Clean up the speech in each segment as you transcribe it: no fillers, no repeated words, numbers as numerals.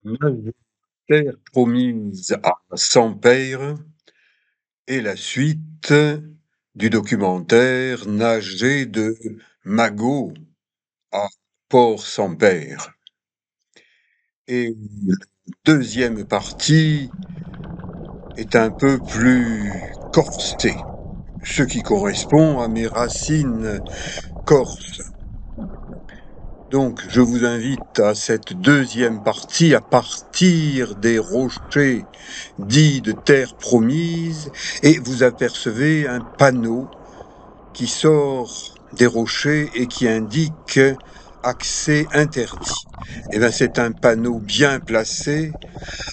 Nager terre promise à Sampeyre et la suite du documentaire Nager de Magot à Port-Sampeyre. Et la deuxième partie est un peu plus corsée, ce qui correspond à mes racines corses. Donc, je vous invite à cette deuxième partie à partir des rochers dits de terre promise et vous apercevez un panneau qui sort des rochers et qui indique accès interdit. Eh bien, c'est un panneau bien placé,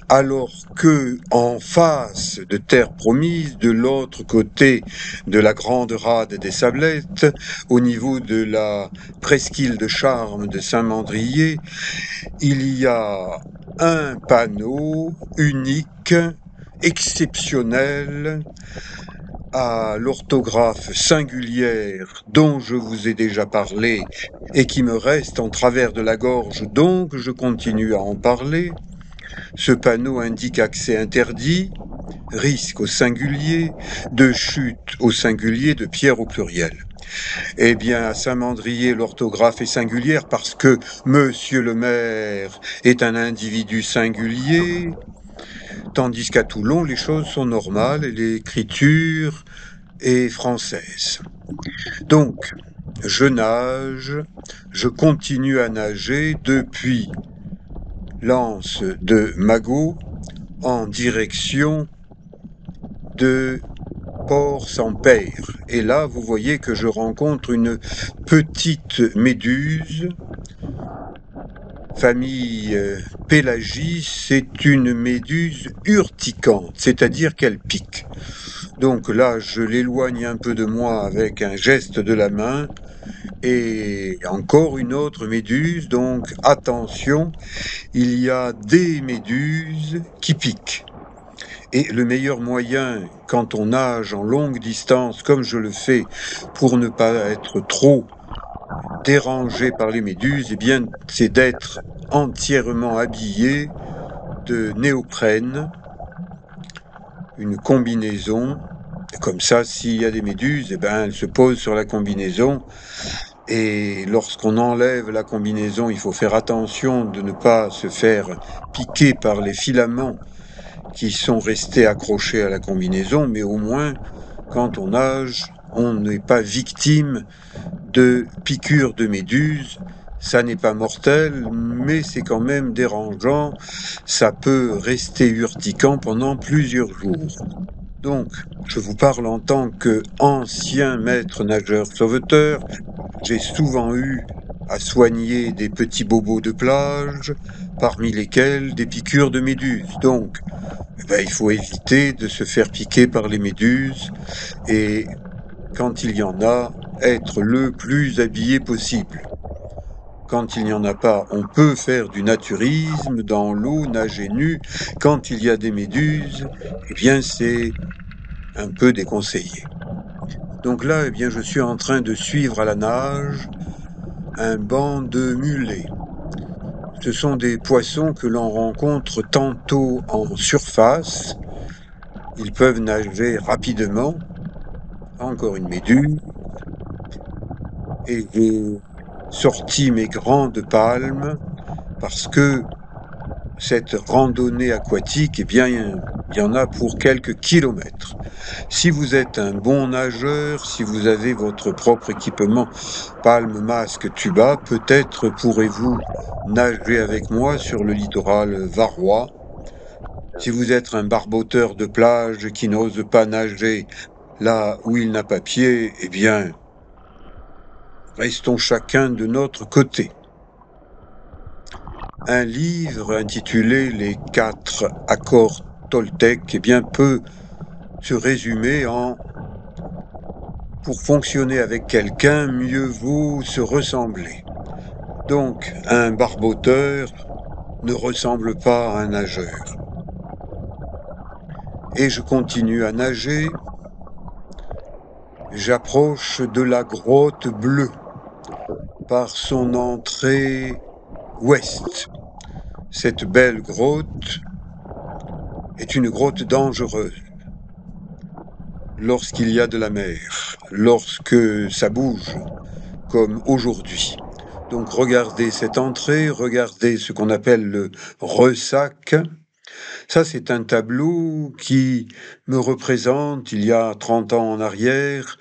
alors que en face de Terre Promise, de l'autre côté de la grande rade des Sablettes, au niveau de la presqu'île de Charme de Saint-Mandrier, il y a un panneau unique, exceptionnel, à l'orthographe singulière dont je vous ai déjà parlé et qui me reste en travers de la gorge, donc je continue à en parler. Ce panneau indique accès interdit, risque au singulier, de chute au singulier, de pierre au pluriel. Eh bien, à Saint-Mandrier, l'orthographe est singulière parce que Monsieur le maire est un individu singulier, tandis qu'à Toulon, les choses sont normales et l'écriture est française. Donc, je nage, je continue à nager depuis l'anse de Magot en direction de Port-Sampeyre. Et là, vous voyez que je rencontre une petite méduse, famille Pélagis, c'est une méduse urticante, c'est-à-dire qu'elle pique. Donc là, je l'éloigne un peu de moi avec un geste de la main, et encore une autre méduse, donc attention, il y a des méduses qui piquent. Et le meilleur moyen, quand on nage en longue distance, comme je le fais, pour ne pas être trop dérangé par les méduses, eh bien, c'est d'être entièrement habillé de néoprène, une combinaison. Comme ça, s'il y a des méduses, eh ben, elles se posent sur la combinaison. Et lorsqu'on enlève la combinaison, il faut faire attention de ne pas se faire piquer par les filaments qui sont restés accrochés à la combinaison, mais au moins, quand on nage, on n'est pas victime de piqûres de méduses. Ça n'est pas mortel, mais c'est quand même dérangeant. Ça peut rester urticant pendant plusieurs jours. Donc, je vous parle en tant qu'ancien maître nageur sauveteur. J'ai souvent eu à soigner des petits bobos de plage, parmi lesquels des piqûres de méduses. Donc, il faut éviter de se faire piquer par les méduses et, quand il y en a, être le plus habillé possible. Quand il n'y en a pas, on peut faire du naturisme dans l'eau, nager nu. Quand il y a des méduses, eh bien, c'est un peu déconseillé. Donc là, eh bien, je suis en train de suivre à la nage un banc de mulets. Ce sont des poissons que l'on rencontre tantôt en surface. Ils peuvent nager rapidement. Encore une méduse. Et j'ai sorti mes grandes palmes parce que cette randonnée aquatique, eh bien, il y en a pour quelques kilomètres. Si vous êtes un bon nageur, si vous avez votre propre équipement, palme, masque, tuba, peut-être pourrez-vous nager avec moi sur le littoral varois. Si vous êtes un barboteur de plage qui n'ose pas nager là où il n'a pas pied, eh bien, restons chacun de notre côté. Un livre intitulé Les 4 accords toltèques, eh bien, peut se résumer en pour fonctionner avec quelqu'un, mieux vaut se ressembler. Donc, un barboteur ne ressemble pas à un nageur. Et je continue à nager. J'approche de la grotte bleue par son entrée ouest. Cette belle grotte est une grotte dangereuse lorsqu'il y a de la mer, lorsque ça bouge, comme aujourd'hui. Donc regardez cette entrée, regardez ce qu'on appelle le ressac. Ça, c'est un tableau qui me représente il y a 30 ans en arrière,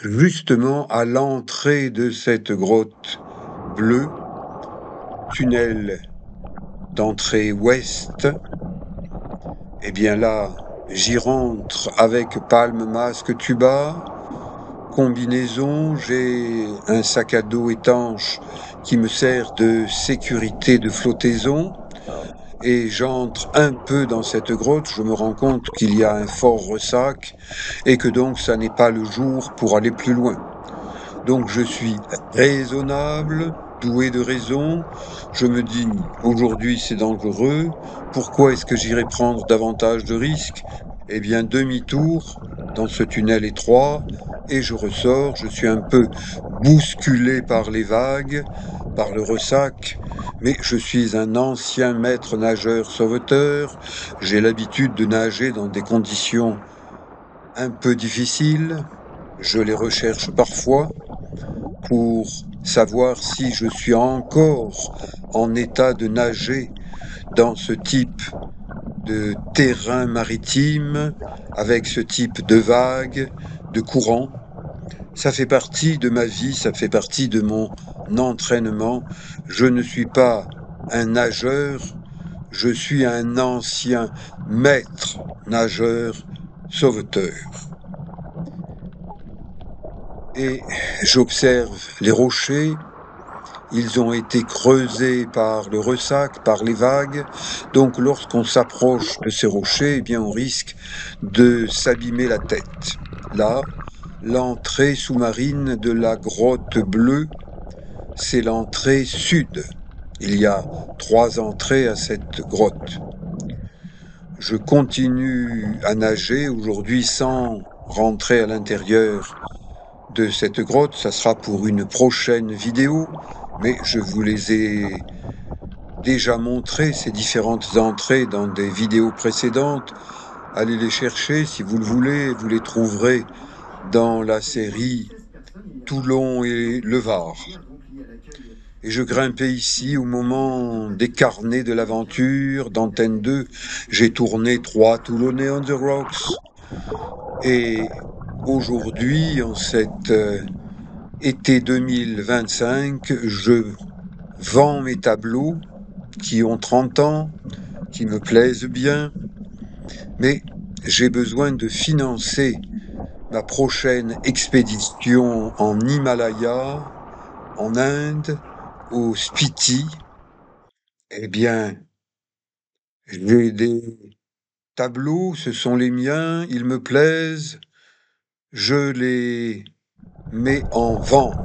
justement à l'entrée de cette grotte bleue, tunnel d'entrée ouest. Eh bien là, j'y rentre avec palme, masque, tuba, combinaison, j'ai un sac à dos étanche qui me sert de sécurité de flottaison, et j'entre un peu dans cette grotte, je me rends compte qu'il y a un fort ressac et que donc ça n'est pas le jour pour aller plus loin. Donc je suis raisonnable, doué de raison, je me dis aujourd'hui c'est dangereux, pourquoi est-ce que j'irai prendre davantage de risques? Eh bien demi-tour dans ce tunnel étroit et je ressors, je suis un peu bousculé par les vagues, par le ressac, mais je suis un ancien maître nageur sauveteur, j'ai l'habitude de nager dans des conditions un peu difficiles, je les recherche parfois pour savoir si je suis encore en état de nager dans ce type de terrain maritime, avec ce type de vagues, de courants. Ça fait partie de ma vie, ça fait partie de mon entraînement. Je ne suis pas un nageur, je suis un ancien maître nageur sauveteur. Et j'observe les rochers, ils ont été creusés par le ressac, par les vagues, donc lorsqu'on s'approche de ces rochers, eh bien on risque de s'abîmer la tête. Là, l'entrée sous-marine de la grotte bleue, c'est l'entrée sud. Il y a 3 entrées à cette grotte. Je continue à nager aujourd'hui sans rentrer à l'intérieur de cette grotte. Ça sera pour une prochaine vidéo, mais je vous les ai déjà montré, ces différentes entrées, dans des vidéos précédentes. Allez les chercher si vous le voulez, vous les trouverez dans la série Toulon et le Var. Et je grimpais ici au moment des carnets de l'aventure d'Antenne 2. J'ai tourné 3 Toulonnais on the Rocks. Et aujourd'hui, en cet été 2025, je vends mes tableaux qui ont 30 ans, qui me plaisent bien, mais j'ai besoin de financer ma prochaine expédition en Himalaya, en Inde, au Spiti. Eh bien, j'ai des tableaux, ce sont les miens, ils me plaisent, je les mets en vente.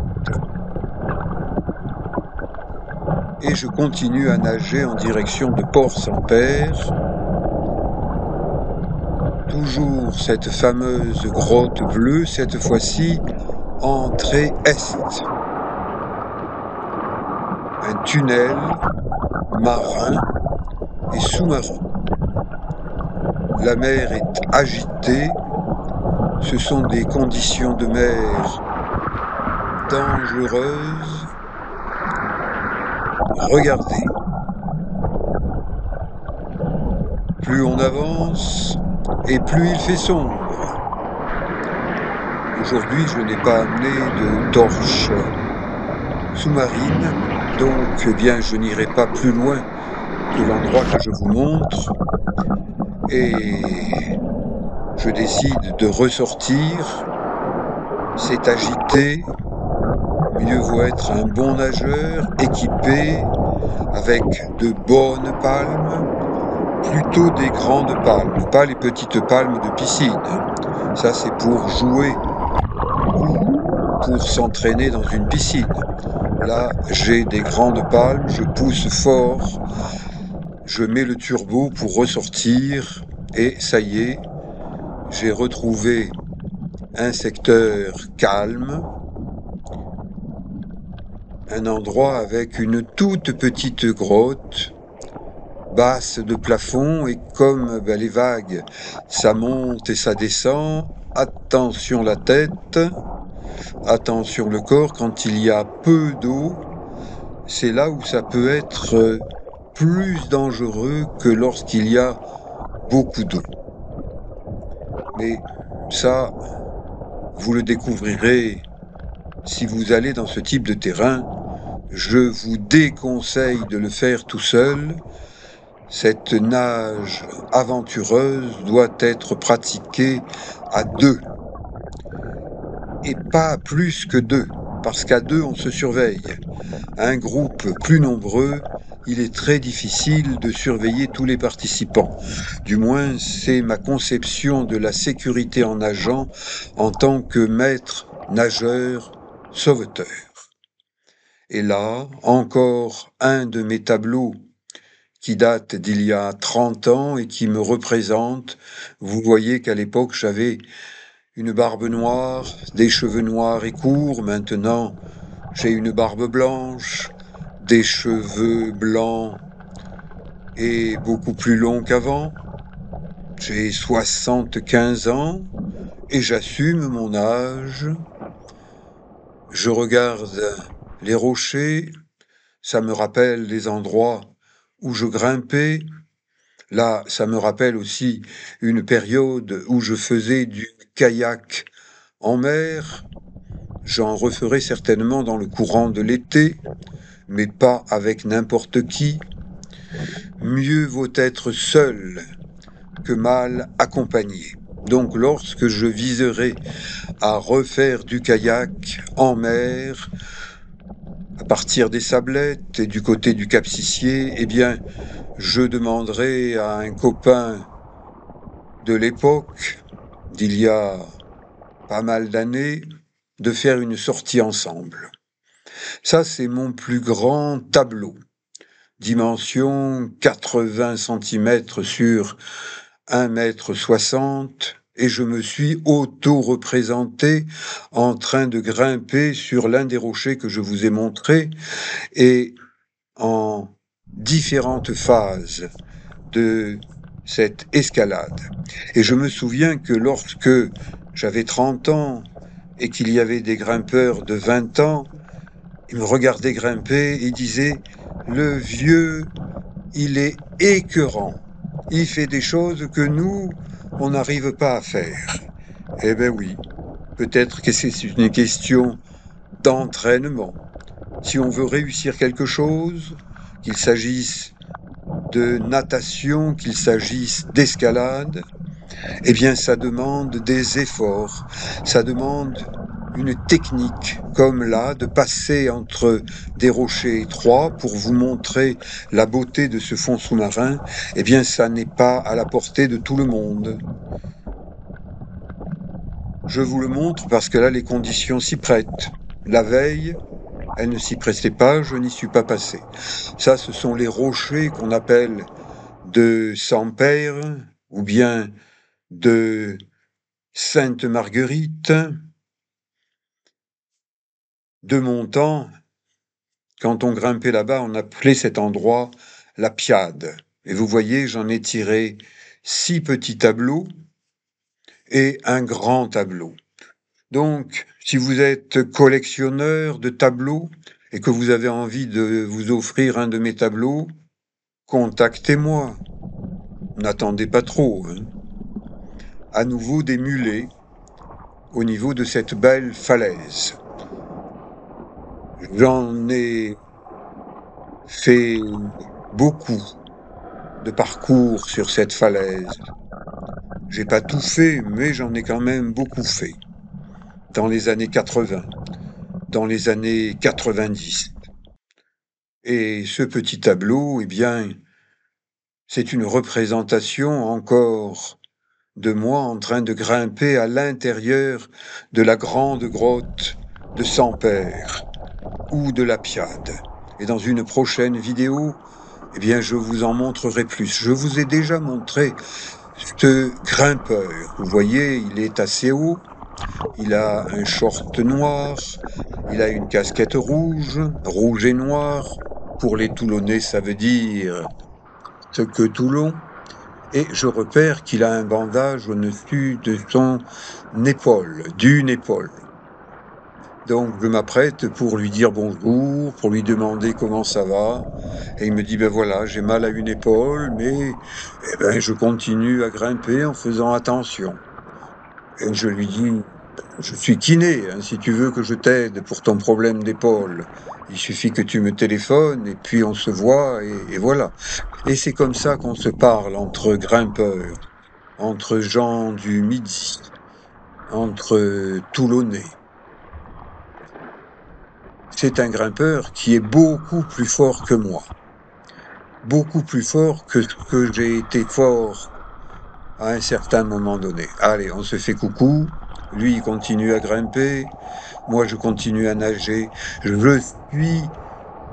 Et je continue à nager en direction de Port-Saint-Père. Toujours cette fameuse grotte bleue, cette fois-ci entrée est. Un tunnel marin et sous-marin. La mer est agitée, ce sont des conditions de mer dangereuses. Regardez. Plus on avance, et plus il fait sombre. Aujourd'hui, je n'ai pas amené de torche sous-marine, donc eh bien, je n'irai pas plus loin que l'endroit que je vous montre. Et je décide de ressortir. C'est agité. Mieux vaut être un bon nageur, équipé, avec de bonnes palmes, plutôt des grandes palmes, pas les petites palmes de piscine. Ça, c'est pour jouer, pour s'entraîner dans une piscine. Là, j'ai des grandes palmes, je pousse fort, je mets le turbo pour ressortir, et ça y est, j'ai retrouvé un secteur calme, un endroit avec une toute petite grotte, basse de plafond, et comme les vagues, ça monte et ça descend, attention la tête, attention le corps, quand il y a peu d'eau, c'est là où ça peut être plus dangereux que lorsqu'il y a beaucoup d'eau. Mais ça, vous le découvrirez si vous allez dans ce type de terrain. Je vous déconseille de le faire tout seul. Cette nage aventureuse doit être pratiquée à deux, et pas plus que deux, parce qu'à deux on se surveille. Un groupe plus nombreux, il est très difficile de surveiller tous les participants. Du moins, c'est ma conception de la sécurité en nageant en tant que maître nageur sauveteur. Et là, encore un de mes tableaux qui date d'il y a 30 ans et qui me représente. Vous voyez qu'à l'époque, j'avais une barbe noire, des cheveux noirs et courts. Maintenant, j'ai une barbe blanche, des cheveux blancs et beaucoup plus longs qu'avant. J'ai 75 ans et j'assume mon âge. Je regarde les rochers, ça me rappelle les endroits où je grimpais. Là, ça me rappelle aussi une période où je faisais du kayak en mer. J'en referai certainement dans le courant de l'été, mais pas avec n'importe qui. Mieux vaut être seul que mal accompagné. Donc lorsque je viserai à refaire du kayak en mer, à partir des Sablettes et du côté du Cap Sicié, eh bien, je demanderai à un copain de l'époque, d'il y a pas mal d'années, de faire une sortie ensemble. Ça, c'est mon plus grand tableau. Dimension 80 cm sur 1,60 m, et je me suis auto-représenté en train de grimper sur l'un des rochers que je vous ai montré, et en différentes phases de cette escalade. Et je me souviens que lorsque j'avais 30 ans et qu'il y avait des grimpeurs de 20 ans, ils me regardaient grimper et disaient « Le vieux, il est écœurant. Il fait des choses que nous, on n'arrive pas à faire. » Eh ben oui, peut-être que c'est une question d'entraînement. Si on veut réussir quelque chose, qu'il s'agisse de natation, qu'il s'agisse d'escalade, eh bien ça demande des efforts, ça demande une technique, comme là, de passer entre des rochers étroits pour vous montrer la beauté de ce fond sous-marin. Eh bien ça n'est pas à la portée de tout le monde. Je vous le montre parce que là les conditions s'y prêtent. La veille, elle ne s'y prestait pas, je n'y suis pas passé. Ça, ce sont les rochers qu'on appelle de Saint-Père ou bien de Sainte-Marguerite. De mon temps, quand on grimpait là-bas, on appelait cet endroit la Piade. Et vous voyez, j'en ai tiré 6 petits tableaux et un grand tableau. Donc, si vous êtes collectionneur de tableaux et que vous avez envie de vous offrir un de mes tableaux, contactez-moi. N'attendez pas trop. À nouveau des mulets au niveau de cette belle falaise. J'en ai fait beaucoup de parcours sur cette falaise. J'ai pas tout fait, mais j'en ai quand même beaucoup fait. Dans les années 80, dans les années 90. Et ce petit tableau, eh bien, c'est une représentation encore de moi en train de grimper à l'intérieur de la grande grotte de Saint-Père ou de la Piade. Et dans une prochaine vidéo, eh bien, je vous en montrerai plus. Je vous ai déjà montré ce grimpeur. Vous voyez, il est assez haut, il a un short noir, il a une casquette rouge, rouge et noir. Pour les Toulonnais, ça veut dire que Toulon, et je repère qu'il a un bandage au-dessus de son épaule, d'une épaule. Donc je m'apprête pour lui dire bonjour, pour lui demander comment ça va, et il me dit ben voilà, j'ai mal à une épaule, mais je continue à grimper en faisant attention. Et je lui dis, je suis kiné, hein, si tu veux que je t'aide pour ton problème d'épaule, il suffit que tu me téléphones et puis on se voit et voilà. Et c'est comme ça qu'on se parle entre grimpeurs, entre gens du Midi, entre Toulonnais. C'est un grimpeur qui est beaucoup plus fort que moi, beaucoup plus fort que ce que j'ai été fort à un certain moment donné. Allez, on se fait coucou, lui il continue à grimper, moi je continue à nager, je suis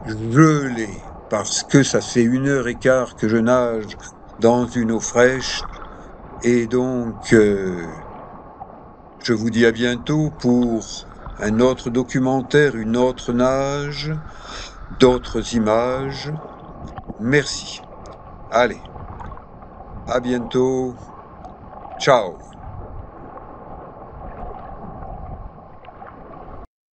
gelé, parce que ça fait 1h15 que je nage dans une eau fraîche, et donc je vous dis à bientôt pour un autre documentaire, une autre nage, d'autres images. Merci. Allez, à bientôt. Ciao.